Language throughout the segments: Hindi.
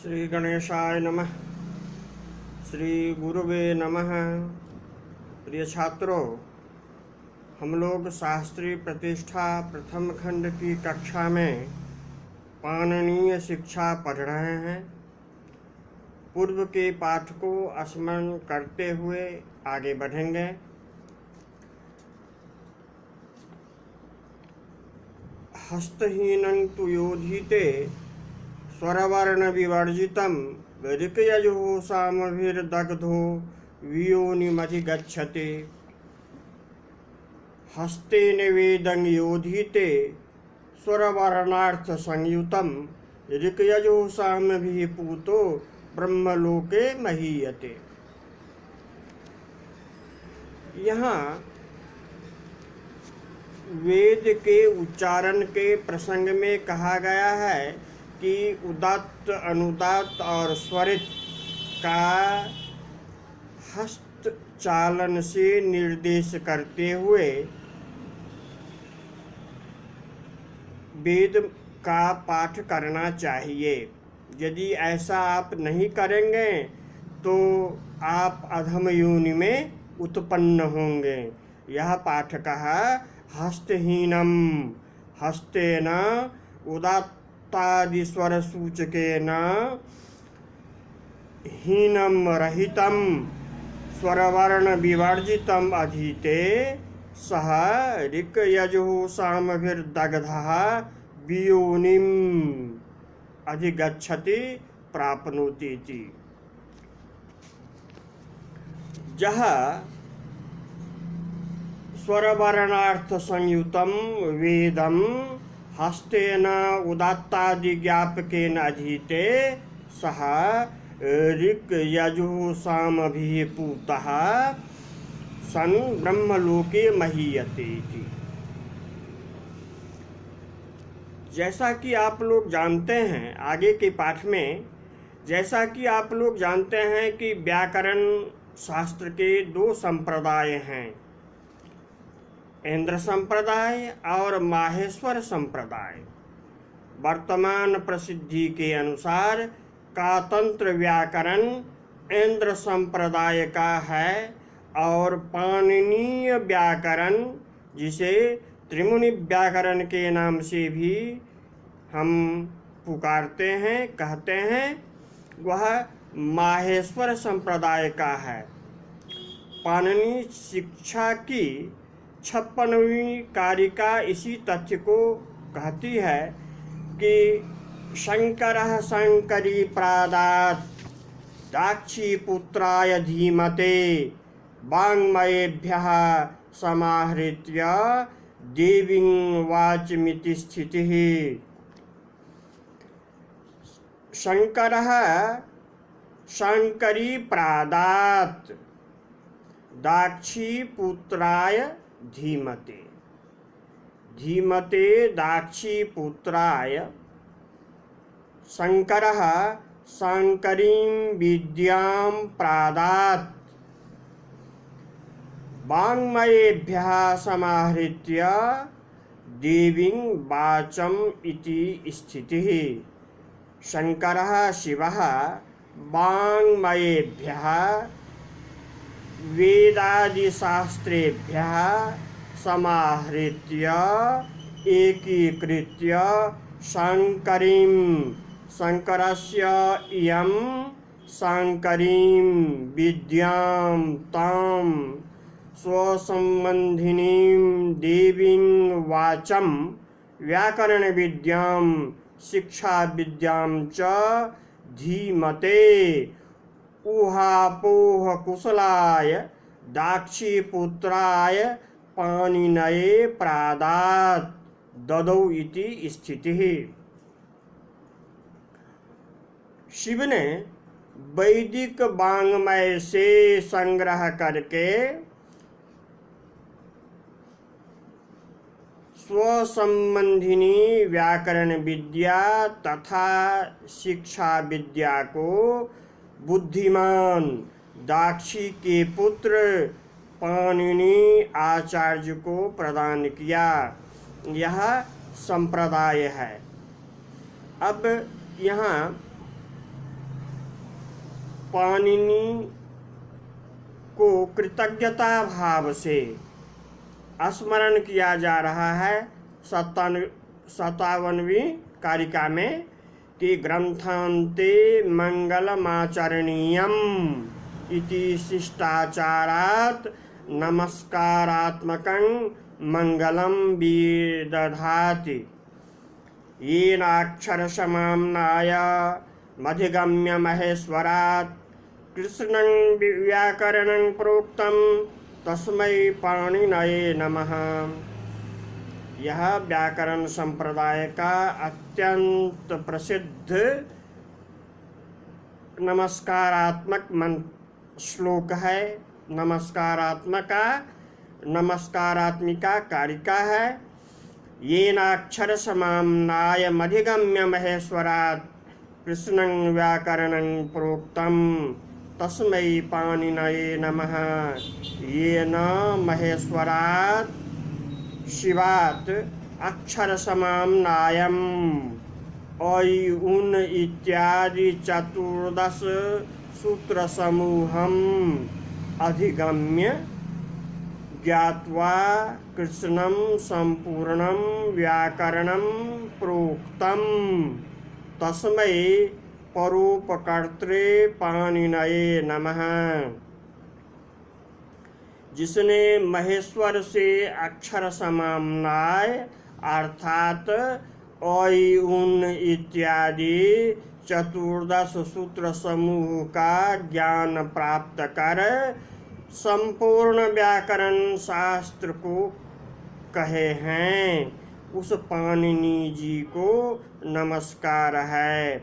श्री गणेशाय नमः। श्री गुरुवे नमः। प्रिय छात्रों, हम लोग शास्त्रीय प्रतिष्ठा प्रथम खंड की कक्षा में पाणिनीय शिक्षा पढ़ रहे हैं। पूर्व के पाठ को स्मरण करते हुए आगे बढ़ेंगे। हस्तहीनं तु योधीते स्वरवर्ण विवर्जितं ऋक्यजुः सामभिर्दग्धो वियोनिमधिगच्छति। हस्ते निवेदं योधीते स्वरवर्णार्थ संयुतं ऋक्यजुः सामभिः पूतो ब्रह्मलोके महीयते। यहाँ वेद के उच्चारण के प्रसंग में कहा गया है कि उदात्त, अनुदात्त और स्वरित का हस्त चालन से निर्देश करते हुए वेद का पाठ करना चाहिए। यदि ऐसा आप नहीं करेंगे तो आप अधम योनि में उत्पन्न होंगे। यह पाठ कहा हस्तहीनम, हस्तेन उदात्तादिस्वर सूचकेन हीनम रहितम स्वरवर्ण विवर्जितम अधीते सह ऋक्यजुः सामभिर्दग्धः वियोनिम अधिगच्छति प्राप्नोति इति। जहाँ स्वरवर्णार्थ संयुतम वेदम हस्तेन उदात्तादि ज्ञापकेन अधीते सह ऋक्यजुः सामभिः पूतः सन् ब्रह्मलोके महीयते इति। जैसा कि आप लोग जानते हैं, आगे के पाठ में जैसा कि आप लोग जानते हैं कि व्याकरण शास्त्र के दो संप्रदाय हैं, इंद्र संप्रदाय और माहेश्वर संप्रदाय। वर्तमान प्रसिद्धि के अनुसार कातंत्र व्याकरण इंद्र संप्रदाय का है और पाणिनीय व्याकरण, जिसे त्रिमुनि व्याकरण के नाम से भी हम पुकारते हैं, कहते हैं, वह माहेश्वर संप्रदाय का है। पाणिनी शिक्षा की 56वीं कारिका इसी तथ्य को कहती है कि शंकरः शंकरी प्रादात् दाक्षीपुत्राय धीमते वाङ्मयेभ्यः समाहृत्य देवीं वाचमिति स्थितिः। शंकरः शंकरी प्रादात् दाक्षीपुत्राय धीमते, धीमते दाक्षीपुत्राय शंकरः शंकरीं विद्यां प्रादात् वाङ्मयेभ्यः समाहृत्य देवीं वाचम् इति स्थितिः। शंकरः शिवः वाङ्मयेभ्यः वेदादिशास्त्रेभ्यः समाहृत्य एकीकृत्य शंकरीं, शंकरस्य इयं शंकरीं विद्यां तां स्वसंबंधिनीं देवीं वाचं व्याकरण विद्यां शिक्षा विद्यां च धीमते ऊहापोह कुशलाय दाक्षीपुत्राय पाणिनये प्रादात् ददौ इति स्थितिः। शिव ने वैदिक वाङ्मय से संग्रह करके स्वसंबंधिनी व्याकरण विद्या तथा शिक्षा विद्या को बुद्धिमान दाक्षी के पुत्र पाणिनि आचार्य को प्रदान किया। यह संप्रदाय है। अब यहाँ पाणिनि को कृतज्ञता भाव से स्मरण किया जा रहा है 57वीं कारिका में कि ग्रंथान्ते मंगलमाचरणीयम इति शिष्टाचारात् नमस्कारात्मकं मंगलम विदधाति येनाक्षरसमाम्नाय मधिगम्य महेश्वरात् कृष्णं व्याकरणं प्रोक्तं तस्मै पाणिनये नमः। यह व्याकरण संप्रदाय का अत्यंत प्रसिद्ध नमस्कारात्मक श्लोक है, नमस्कारात्मिका कारिका है। येनाक्षर समाम्नाय मधिगम्य महेश्वरात् कृष्णं व्याकरणं प्रोक्तं तस्मै पाणिनये नमः। येन महेश्वरात् शिवात् अक्षर समाम्नायम् उन इत्यादि 14 सूत्र समूहम् अधिगम्य ज्ञात्वा कृष्णं संपूर्णं व्याकरणं प्रोक्तं तस्मै परोपकर्त्रे पाणिनये नमः। जिसने महेश्वर से अक्षर समाम्नाय अर्थात उन इत्यादि 14 सूत्र समूह का ज्ञान प्राप्त कर संपूर्ण व्याकरण शास्त्र को कहे हैं, उस पाणिनि जी को नमस्कार है।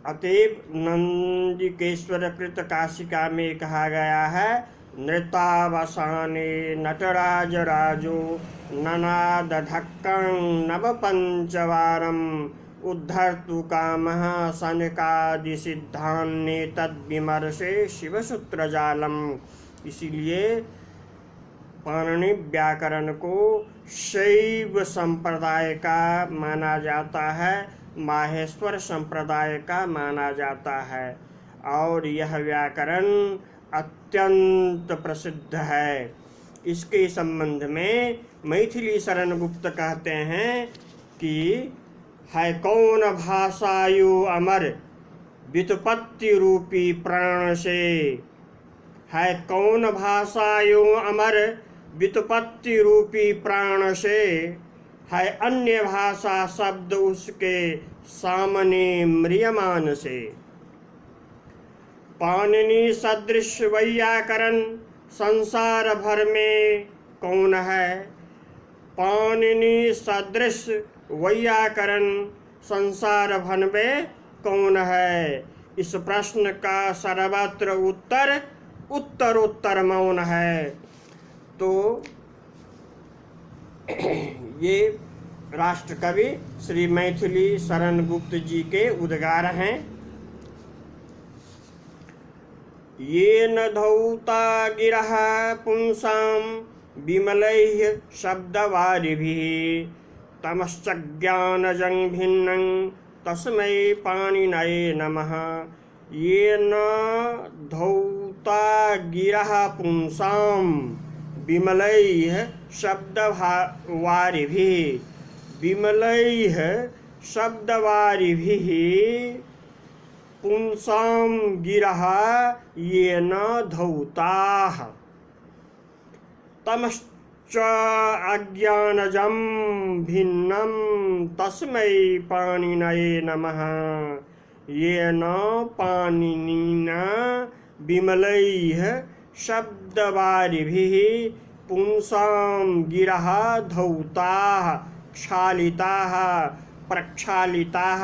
अतएव नंदिकेश्वर कृत काशिका में कहा गया है, नृतावसाने नटराज राजो ननादधक्कं नवपंचवारम् उद्धर्तु कामः सनकादिसिद्धान्ने तद्विमर्शे शिवसूत्रजालम्। इसीलिए पाणिनि व्याकरण को शैव संप्रदाय का माना जाता है, माहेश्वर संप्रदाय का माना जाता है और यह व्याकरण अत्यंत प्रसिद्ध है। इसके संबंध में मैथिली शरण गुप्त कहते हैं कि है कौन भाषायु अमर व्युत्पत्ति रूपी प्राण से, है कौन भाषायु अमर व्युत्पत्ति रूपी प्राण से, है अन्य भाषा शब्द उसके सामने म्रियमान से। पाणिनि सदृश वैयाकरण संसार भर में कौन है, पाणिनि सदृश वैयाकरण संसार भर में कौन है। इस प्रश्न का सर्वत्र उत्तर मौन है। तो ये राष्ट्र कवि श्री मैथिली शरण गुप्त जी के उद्गार हैं। येन धौता गिरः पुंसां विमलैः शब्दवारिभिः तमश्चज्ञानजं भिन्नं तस्मै पाणिनये नमः। येन धौता गिरः पुंसां विमलैः शब्दवारिभिः, विमलैः शब्दवारिभिः पुंसां गिरः येन धौताः तमश्च अज्ञानजं भिन्नं तस्मै पाणिनये नमः। येन पाणिनिना विमलैः शब्दवारिभिः पुंसां गिरः धौताः क्षालिताः प्रक्षालिताः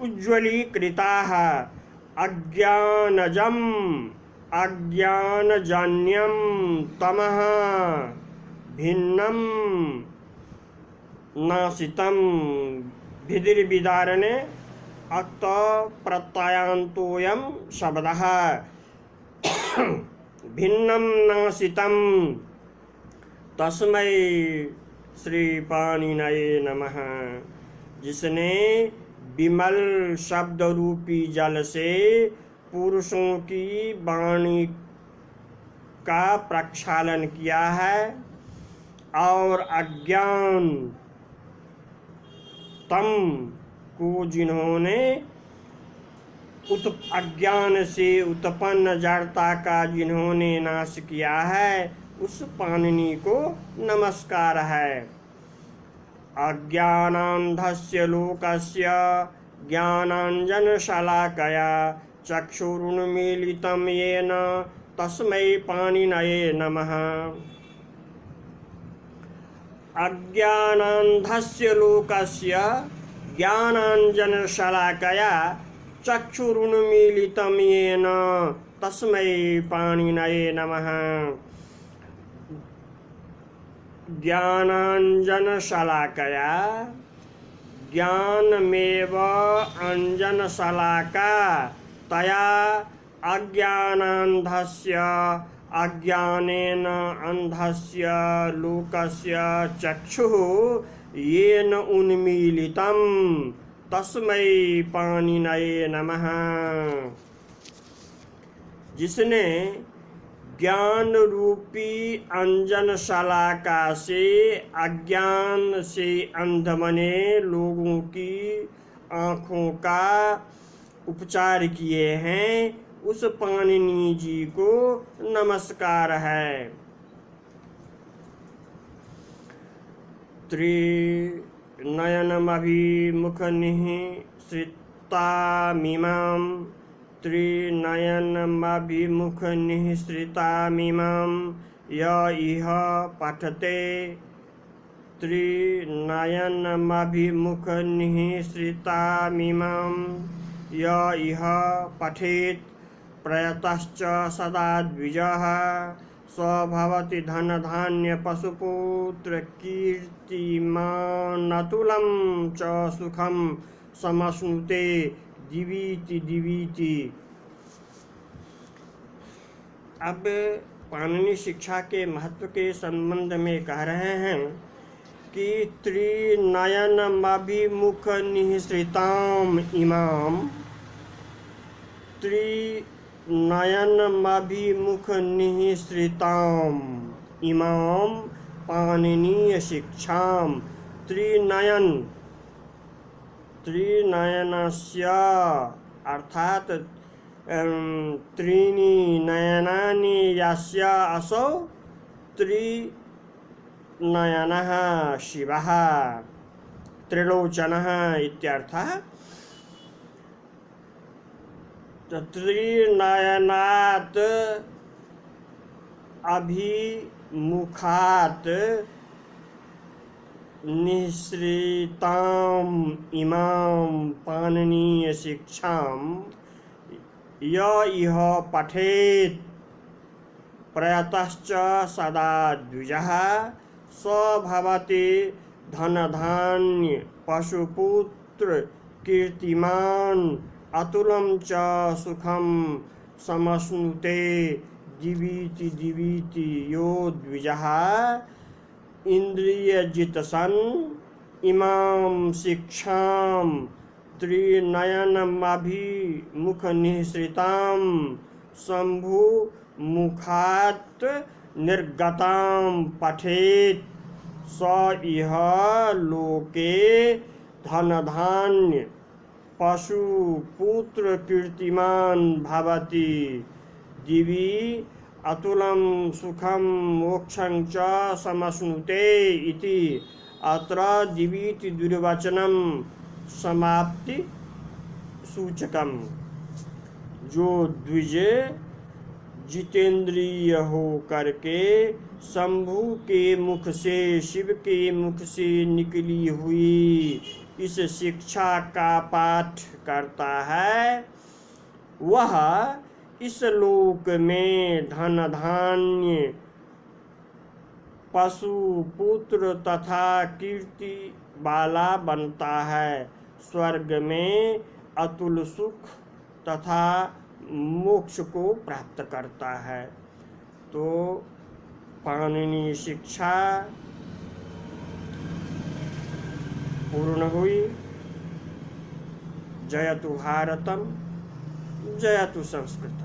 उज्ज्वलीकृताः अज्ञानजन्यं तमः भिन्नं नासितं। भिदिर्विदारणे अक्त प्रत्ययान्तोऽयं शब्दः भिन्नं नासितं तस्मै श्री पाणिनये नमः। जिसने विमल शब्द रूपी जल से पुरुषों की वाणी का प्रक्षालन किया है और अज्ञान तम को जिन्होंने अज्ञान से उत्पन्न जड़ता का जिन्होंने नाश किया है, उस पाणिनि को नमस्कार है। अज्ञानान्धस्य लोकस्य ज्ञानाञ्जनशलाकया चक्षुरुन्मीलितं येन तस्मै पाणिनये नमः। अज्ञानान्धस्य लोकस्य ज्ञानाञ्जनशलाकया चक्षुरुन्मीलितं येन तस्मै पाणिनये नमः। ज्ञानाञ्जनशलाकया ज्ञानमेव अंजनशलाका तया अज्ञानान्धस्य अज्ञानेन अंधस्य लोकस्य चक्षुः येन उन्मीलितं तस्मै पाणिनये नमः। जिसने ज्ञान रूपी अंजन शलाका से अज्ञान से अंध बने लोगों की आँखों का उपचार किए हैं, उस पाणिनि जी को नमस्कार है। त्रिनयनमभिमुखनिःसृतामिमां त्रिनयनमभिमुखनिःसृतामिमां य इह पठते त्रिनयनमभिमुखनिःसृतामिमां य इह पठेत् प्रयतश्च सदा द्विजः स भवति धनधान्यपशुपुत्रकीर्तिमानतुलं च सुखं समश्नुते दिवीति दिवीति। अब पाणिनि शिक्षा के महत्व के संबंध में कह रहे हैं कि त्रिनयनमभिमुखनिःसृताम् इमां त्रिनयनमभिमुखनिःसृताम् इमां पाणिनीय शिक्षां त्रिनयनस्य अर्थात त्रीणि नयनानि यस्य असौ त्रिनयनः शिवः त्रिलोचनः इत्यर्थः। त्रिनयनात् अभिमुखात् निःसृताम् इमां पाणिनीय शिक्षां य इह पठेत् प्रयतश्च सदा द्विजः स भवति धनधान्य पशुपुत्र कीर्तिमान् अतुलं च सुखं समश्नुते दिवीति दिवीति यो द्विजः इंद्रियजित सन् इमां शिक्षां त्रिनयनमभिमुखनिःसृतां शम्भुमुखात् निर्गतां पठेत् स इह लोके धनधान्य पशुपुत्र कीर्तिमान् भवति दिवि अतुलं सुखं मोक्षं च समश्नुते इति। अत्र दिवीति द्विवचनं समाप्ति सूचकम। जो द्विज जितेंद्रिय हो करके शंभु के मुख से, शिव के मुख से निकली हुई इस शिक्षा का पाठ करता है, वह इस लोक में धन धान्य पशु पुत्र तथा कीर्ति वाला बनता है, स्वर्ग में अतुल सुख तथा मोक्ष को प्राप्त करता है। तो पाणिनि शिक्षा पूर्ण हुई। जयतु भारतम, जयतु संस्कृति।